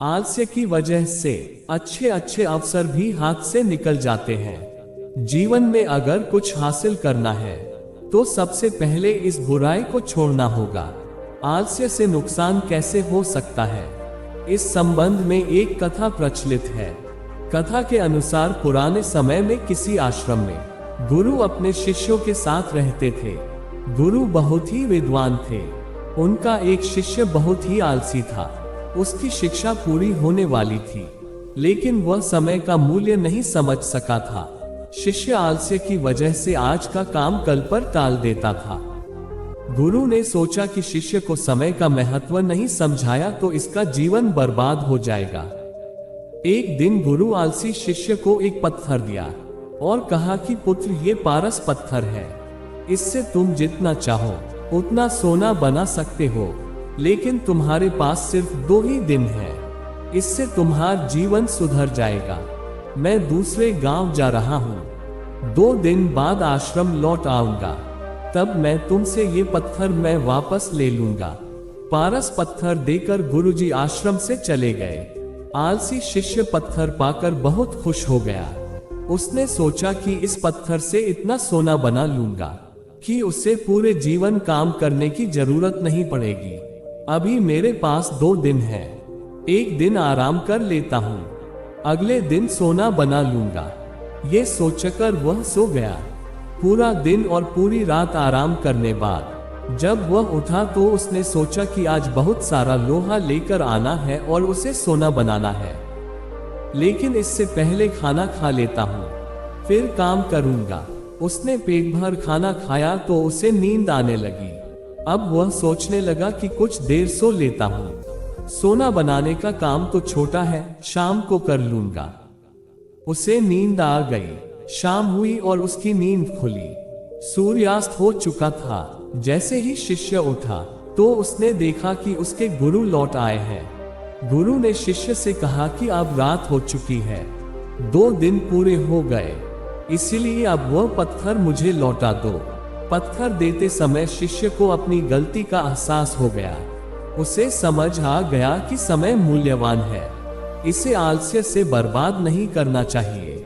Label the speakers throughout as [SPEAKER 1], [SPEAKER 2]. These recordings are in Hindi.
[SPEAKER 1] आलस्य की वजह से अच्छे अच्छे अवसर भी हाथ से निकल जाते हैं। जीवन में अगर कुछ हासिल करना है तो सबसे पहले इस बुराई को छोड़ना होगा। आलस्य से नुकसान कैसे हो सकता है, इस संबंध में एक कथा प्रचलित है। कथा के अनुसार पुराने समय में किसी आश्रम में गुरु अपने शिष्यों के साथ रहते थे। गुरु बहुत ही विद्वान थे। उनका एक शिष्य बहुत ही आलसी था। उसकी शिक्षा पूरी होने वाली थी, लेकिन वह समय का मूल्य नहीं समझ सका था। शिष्य आलस्य की वजह से आज का काम कल पर टाल देता था। गुरु ने सोचा कि शिष्य को समय का महत्व नहीं समझाया तो इसका जीवन बर्बाद हो जाएगा। एक दिन गुरु आलसी शिष्य को एक पत्थर दिया और कहा कि पुत्र, ये पारस पत्थर है। इससे तुम जितना चाहो उतना सोना बना सकते हो, लेकिन तुम्हारे पास सिर्फ 2 ही दिन है। इससे तुम्हारा जीवन सुधर जाएगा। मैं दूसरे गांव जा रहा हूँ। 2 दिन बाद आश्रम लौट आऊंगा। तब मैं तुमसे ये पत्थर मैं वापस ले लूंगा। पारस पत्थर देकर गुरुजी आश्रम से चले गए। आलसी शिष्य पत्थर पाकर बहुत खुश हो गया। उसने सोचा कि इस पत्थर से इतना सोना बना लूंगा कि उससे पूरे जीवन काम करने की जरूरत नहीं पड़ेगी। अभी मेरे पास 2 दिन है। एक दिन आराम कर लेता हूँ, अगले दिन सोना बना लूंगा। ये सोचकर वह सो गया। पूरा दिन और पूरी रात आराम करने बाद जब वह उठा तो उसने सोचा कि आज बहुत सारा लोहा लेकर आना है और उसे सोना बनाना है, लेकिन इससे पहले खाना खा लेता हूँ, फिर काम करूंगा। उसने पेट भर खाना खाया तो उसे नींद आने लगी। अब वह सोचने लगा कि कुछ देर सो लेता हूँ। सोना बनाने का काम तो छोटा है, शाम को कर लूंगा। उसे नींद आ गई। शाम हुई और उसकी नींद खुली। सूर्यास्त हो चुका था। जैसे ही शिष्य उठा तो उसने देखा कि उसके गुरु लौट आए हैं। गुरु ने शिष्य से कहा कि अब रात हो चुकी है, 2 दिन पूरे हो गए, इसलिए अब वह पत्थर मुझे लौटा दो। पत्थर देते समय शिष्य को अपनी गलती का एहसास हो गया। उसे समझ आ गया कि समय मूल्यवान है, इसे आलस्य से बर्बाद नहीं करना चाहिए।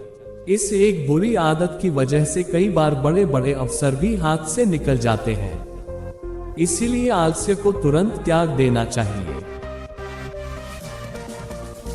[SPEAKER 1] इस एक बुरी आदत की वजह से कई बार बड़े बड़े अवसर भी हाथ से निकल जाते हैं। इसीलिए आलस्य को तुरंत त्याग देना चाहिए।